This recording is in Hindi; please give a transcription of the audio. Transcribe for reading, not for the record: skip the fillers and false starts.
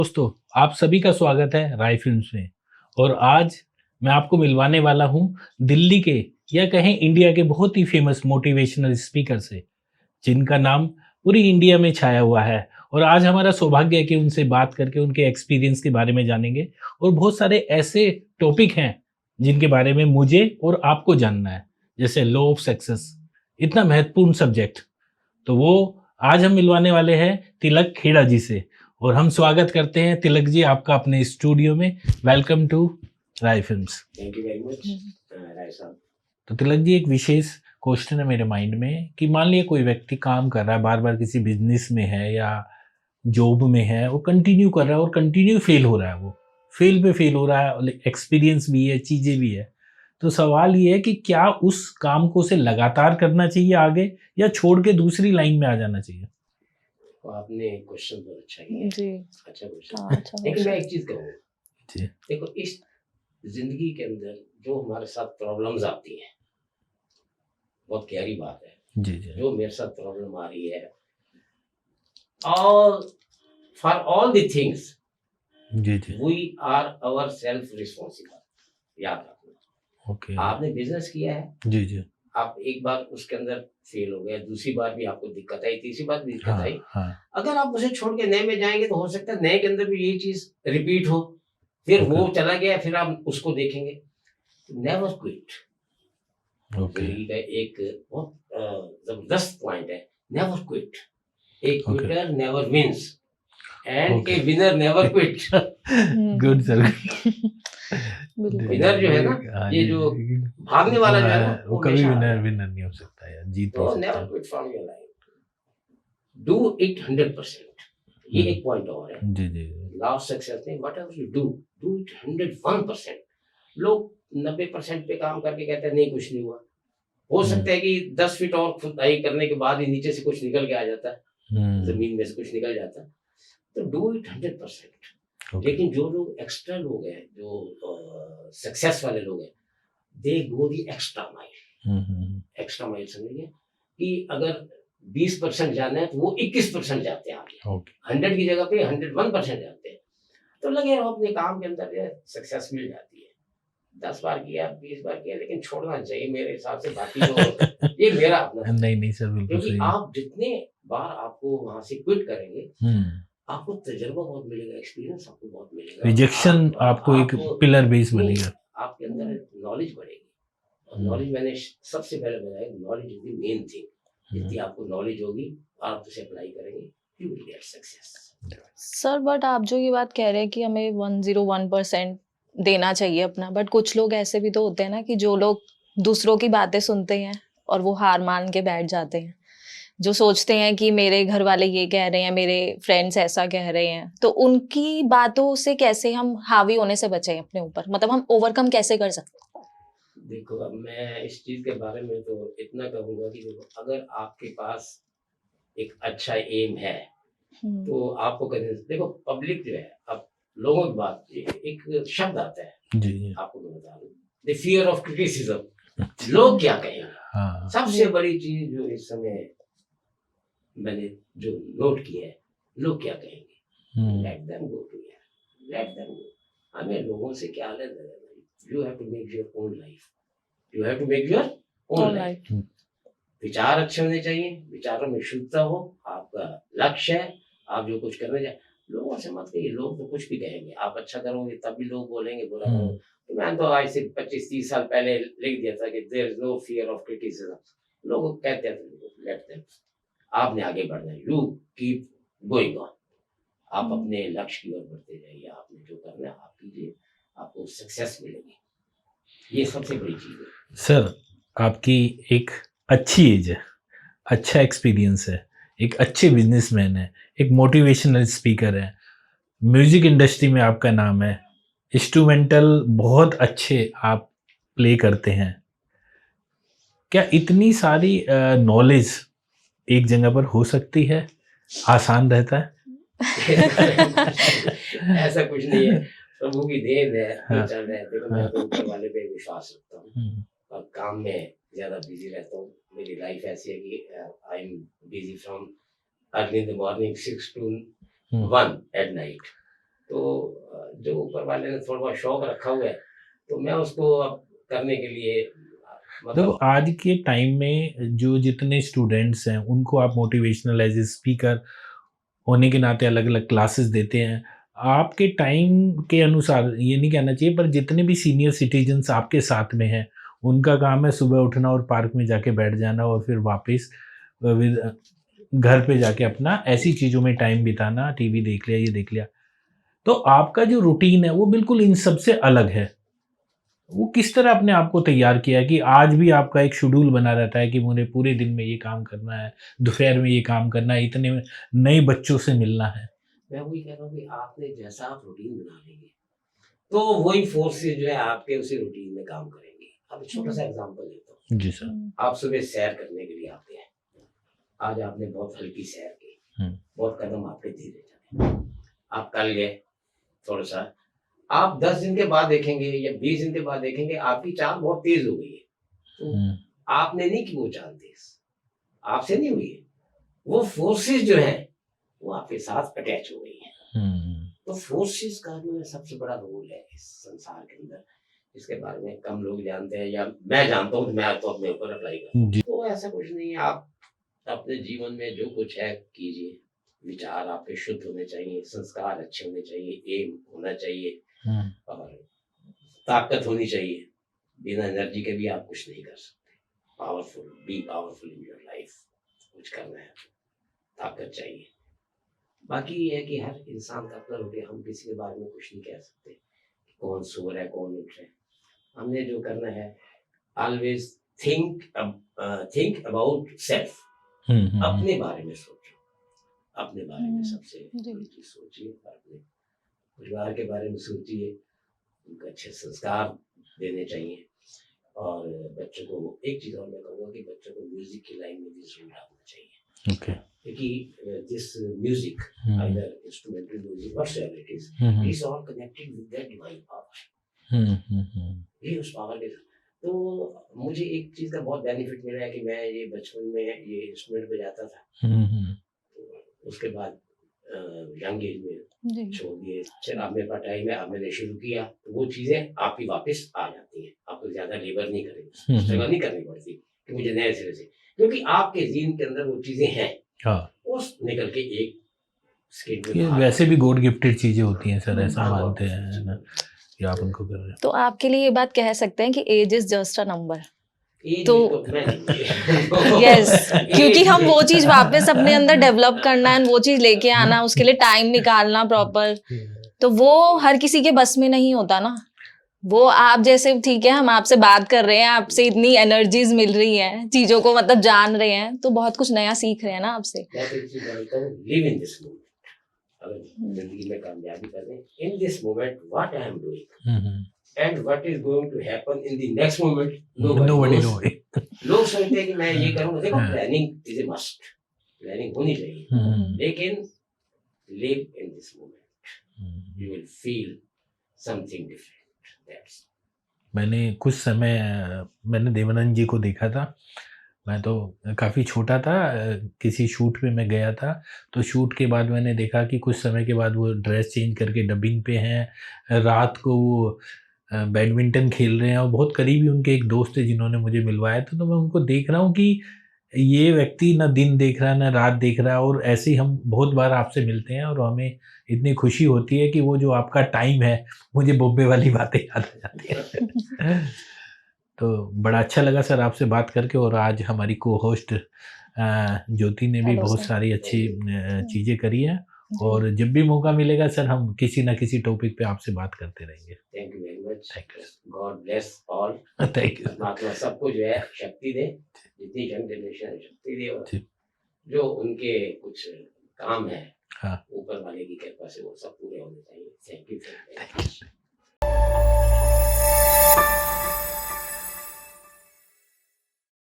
दोस्तों, आप सभी का स्वागत है राय फिल्म्स में। और आज मैं आपको मिलवाने वाला हूं दिल्ली के या कहें इंडिया के बहुत ही फेमस मोटिवेशनल स्पीकर से, जिनका नाम पूरी इंडिया में छाया हुआ है। और आज हमारा सौभाग्य है कि उनसे बात करके उनके एक्सपीरियंस के बारे में जानेंगे। और बहुत सारे ऐसे टॉपिक हैं जिनके बारे में मुझे और आपको जानना है, जैसे लॉ ऑफ सक्सेस, इतना महत्वपूर्ण सब्जेक्ट। तो वो आज हम मिलवाने वाले हैं तिलक खेड़ा जी से। और हम स्वागत करते हैं तिलक जी आपका अपने स्टूडियो में। Welcome to Rai films. Thank you very much Rai साहब। तो तिलक जी, एक विशेष क्वेश्चन है मेरे माइंड में कि मान लिया कोई व्यक्ति काम कर रहा है, बार बार किसी बिजनेस में है या जॉब में है, वो कंटिन्यू कर रहा है और कंटिन्यू फेल हो रहा है, वो फेल पे फेल हो रहा है, एक्सपीरियंस भी है, चीज़ें भी है। तो सवाल ये है कि क्या उस काम को उसे लगातार करना चाहिए आगे, या छोड़ के दूसरी लाइन में आ जाना चाहिए? तो आपने क्वेश्चन बहुत अच्छा किया जी। अच्छा क्वेश्चन। अच्छा लेकिन मैं एक चीज कहूँगा, जी देखो इस जिंदगी के अंदर जो हमारे साथ प्रॉब्लम्स आती हैं, बहुत गहरी बात है। जी जी जो मेरे साथ प्रॉब्लम आ रही है, all for all the things जी जी we are our self responsible. याद रखना। ओके। आपने बिजनेस किया है, जी जी आप एक बार उसके अंदर फेल हो गए, दूसरी बार भी आपको दिक्कत आई, तीसरी बार भी दिक्कत हाँ आई। हाँ अगर आप उसे छोड़ के नए में जाएंगे तो हो सकता है नए के अंदर भी यही चीज रिपीट हो, फिर वो ओके चला गया, फिर आप उसको देखेंगे। नेवर क्विट ओके जिंदगी का एक बहुत जबरदस्त पॉइंट है, never quit. A okay quitter never wins and okay. A winner never quit. Good sir. बिल्कुल। विनर जो है ना, हाँ ये जी, जो भागने वाला जो है ना, वो वो कभी हमेशा विनर हारेगा। विनर नहीं हो सकता यार, जीत तो नहीं नेवर सकता। Quit from your life, do it 100%। ये एक पॉइंट और है जी जी लास्ट सक्सेस में, what ever you do it 101%। लोग 90% पे काम करके कहते हैं नहीं कुछ नहीं हुआ। हो सकता है कि 10 फीट और खुदाई करने के बाद ही नीचे से कुछ निकल के आ जाता है, जमीन में से कुछ निकल जाता है। तो डू इट 100%। ओके लेकिन जो लोग एक्स्ट्रा लोग हैं, जो सक्सेस वाले लोग हैं, they go the extra mile. Extra mile समझिए कि अगर 20% जाना है तो वो 21% जाते हैं आगे। ओके 100 की जगह पे 101% जाते हैं। तो लगे रहो अपने काम के अंदर, सक्सेस मिल जाती है। 10 बार किया, 20 बार किया, लेकिन छोड़ना चाहिए मेरे हिसाब से। बाकी जो ये मेरा अपना, नहीं नहीं सर, बिल्कुल क्योंकि सही। आप जितने बार आपको वहां से क्विट करेंगे, आपको तजुर्बा बहुत मिलेगा, एक्सपीरियंस आपको बहुत मिलेगा। रिजेक्शन आपको एक पिलर बेस नहीं, बनेगा। आपके अंदर नॉलेज बढ़ेगी। और नॉलेज मैंने सबसे पहले बताया, knowledge is the main thing. जितनी आपको नॉलेज होगी, आप उसे अप्लाई करेंगे, you will get success. Sir, but आप जो ये बात कह रहे हैं कि हमें 101% देना चाहिए अपना, बट कुछ लोग ऐसे भी तो होते हैं ना कि जो लोग दूसरों की बातें सुनते हैं और वो हार मान के बैठ जाते हैं, जो सोचते हैं कि मेरे घर वाले ये कह रहे हैं, मेरे फ्रेंड्स ऐसा कह रहे हैं, तो उनकी बातों से कैसे हम हावी होने से बचें अपने ऊपर, मतलब हम ओवरकम कैसे कर सकते हैं? देखो, अब मैं इस चीज के बारे में तो इतना कहूंगा कि देखो, अगर आपके पास एक अच्छा एम है तो आपको करने, देखो पब्लिक जो है, अब लोगों की बात, एक शब्द आता है, जी जी आपको मैं बता दूं, द फियर ऑफ क्रिटिसिज्म। लोग क्या कहेंगे, हाँ सबसे बड़ी चीज जो इस समय मैंने जो नोट किया है, लोग क्या कहेंगे। लेट देम गो टू यार, लेट देम गो। हमें लोगों से क्या लेना देना। You have to make your own life, you have to make your own life. विचार अच्छे होने चाहिए, विचारों में शुद्धता हो, आपका लक्ष्य है, आप जो कुछ करने जाए, लोगों से मत कहिए। लोग तो कुछ भी कहेंगे, आप अच्छा करोगे तब भी लोग बोलेंगे, बुरा करोगे। तो मैं तो आज से 25-30 साल पहले लिख दिया था कि there is no fear of criticism. लोग कहते हैं लेट देम, आपने आगे बढ़ना है, यू कीप गोइंग ऑन। आप अपने लक्ष्य की ओर बढ़ते जाइए, आपने जो करना है आप कीजिए, आपको सक्सेस मिलेगी। ये सबसे बड़ी चीज है। सर, आपकी एक अच्छी एज है, अच्छा एक्सपीरियंस है, एक अच्छे बिजनेसमैन है, एक मोटिवेशनल स्पीकर है, म्यूजिक इंडस्ट्री में आपका नाम है, इंस्ट्रूमेंटल बहुत अच्छे आप प्ले करते हैं। क्या इतनी सारी नॉलेज एक जगह पर हो सकती है? आसान रहता है? ऐसा कुछ नहीं है, प्रभु की देन है, हाँ, चल रहे थे। मैं तो ऊपर वाले पे विश्वास रखता हूँ और काम में ज्यादा बिजी रहता हूँ। मेरी लाइफ ऐसी है कि I am busy from early in the morning 6 to 1 at night. तो जो ऊपर वाले ने थोड़ा बहुत शौक रखा हुआ है तो मैं उसको अब करने के लिए देखो मतलब आज के टाइम में जो जितने स्टूडेंट्स हैं उनको आप मोटिवेशनल एज ए स्पीकर होने के नाते अलग अलग क्लासेस देते हैं। आपके टाइम के अनुसार ये नहीं कहना चाहिए, पर जितने भी सीनियर सिटीजन्स आपके साथ में हैं उनका काम है सुबह उठना और पार्क में जाके बैठ जाना और फिर वापस घर पे जाके अपना ऐसी चीज़ों में टाइम बिताना, टीवी देख लिया, ये देख लिया। तो आपका जो रूटीन है वो बिल्कुल इन सब से अलग है। वो किस तरह अपने आप को तैयार किया है कि आज भी आपका एक शेड्यूल बना रहता है कि मुझे पूरे दिन में ये काम करना है, दोपहर में ये काम करना है, इतने में नए बच्चों से मिलना है? मैं वही कह रहा हूँ कि आपने जैसा आप रूटीन बना लेंगे तो वही फोर्सेस जो है आपके उसी रूटीन में काम करेंगे। अब छोटा सा एग्जांपल देता हूँ। जी सर। आप सुबह सैर करने के लिए आते हैं, आज आपने बहुत हल्की सैर की, बहुत कदम आपके धीरे चले, आप कल गए थोड़ा सा, आप 10 दिन के बाद देखेंगे या 20 दिन के बाद देखेंगे आपकी चाल बहुत तेज हो गई है। तो आपने नहीं की वो चाल तेज, आपसे नहीं हुई है, वो फोर्सेस जो है वो आपके साथ अटैच हो गई है। तो फोर्सेस का जो है सबसे बड़ा रोल है इस संसार के अंदर, इसके बारे में कम लोग जानते हैं या मैं जानता हूँ, मैं तो अपने ऊपर अप्लाई करता हूँ। तो ऐसा कुछ नहीं है, आप अपने जीवन में जो कुछ है कीजिए, विचार आपके शुद्ध होने चाहिए, संस्कार अच्छे होने चाहिए, एम होना चाहिए और ताकत होनी चाहिए। बिना एनर्जी के भी आप कुछ नहीं कर सकते। Powerful, B powerful in your life. कुछ करना है ताकत चाहिए। बाकी ये है कि हर इंसान का अपना रूटीन, हम किसी के बारे में कुछ नहीं कह सकते कि कौन सो रहा है कौन उठ रहा है। हमने जो करना है, ऑलवेज थिंक अबाउट सेल्फ। अपने बारे में सोचो, अपने बारे में सबसे बड़ी सोचिए, अपने परिवार के बारे में सोचिए, उनको अच्छे संस्कार देने चाहिए। और बच्चों को एक चीज और मैं कहूँगा कि बच्चों को म्यूजिक की लाइन में भी जरूर डालना चाहिए। ओके। क्योंकि this music, either instrumental music, whatsoever it is, is all connected with that divine power. ये उस पावर के साथ। तो मुझे एक चीज का बहुत बेनिफिट मिला है कि मैं ये बचपन में ये इंस्ट्रूमेंट बजाता था, तो उसके बाद यंग एज में छोड़ दिए। चल अब मेरे पास टाइम है, अब मैंने शुरू किया, तो वो चीजें आपकी वापस आ जाती हैं। आपको ज्यादा लेबर नहीं करेगी, स्ट्रगल नहीं करनी पड़ती कि मुझे नए सिरे से, क्योंकि आपके जीन के अंदर वो चीजें हैं। वो निकल के एक स्किन में ये बाहर वैसे भी गॉड गिफ्टेड चीजें होती हैं सर, ऐसा हाँ, मानते God हैं gifted ना कि आप उनको कर रहे हैं। तो आपके लिए ये बात कह सकते हैं कि age is just a number. ये तो मैं नहीं यस, क्योंकि हम वो चीज वापस अपने अंदर डेवलप करना है, वो चीज लेके आना, उसके लिए टाइम निकालना प्रॉपर, तो वो हर किसी के बस में नहीं होता ना। वो आप जैसे, ठीक है हम आपसे बात कर रहे हैं, आपसे इतनी एनर्जीज मिल रही हैं, चीजों को मतलब जान रहे हैं, तो बहुत कुछ नया सीख रहे हैं ना आपसे। मैं तो इसी बोलता हूँ, लिव इन दिस मोमेंट। अगर जिंदगी में कामयाबी करने, in this moment what I am doing and what is going to happen in the next moment, nobody knows. लोग सोचते हैं कि मैं ये करूंगा, देखो planning is a must, planning होनी चाहिए, लेकिन live in this moment, you will feel something different. मैंने कुछ समय मैंने देवानंद जी को देखा था। मैं तो काफ़ी छोटा था, किसी शूट पे मैं गया था, तो शूट के बाद मैंने देखा कि कुछ समय के बाद वो ड्रेस चेंज करके डबिंग पे हैं। रात को वो बैडमिंटन खेल रहे हैं और बहुत करीबी उनके एक दोस्त थे जिन्होंने मुझे मिलवाया था। तो मैं उनको देख रहा हूँ कि ये व्यक्ति ना दिन देख रहा है ना रात देख रहा है, और ऐसे ही हम बहुत बार आपसे मिलते हैं और हमें इतनी खुशी होती है कि वो जो आपका टाइम है, मुझे बॉम्बे वाली बातें याद आ जाती हैं। तो बड़ा अच्छा लगा सर आपसे बात करके, और आज हमारी को होस्ट ज्योति ने भी हेलो बहुत सर। सारी अच्छी चीज़ें करी हैं, और जब भी मौका मिलेगा सर हम किसी ना किसी टॉपिक पे आपसे बात करते रहेंगे। Thank you very much. Thank you. God bless all. Thank you. परमात्मा सबको जो है शक्ति दे, जितनी यंग जनरेशन है शक्ति दे, और जी। जो उनके कुछ काम है हाँ। ऊपर वाले की कृपा से वो सब पूरे होने चाहिए। Thank you.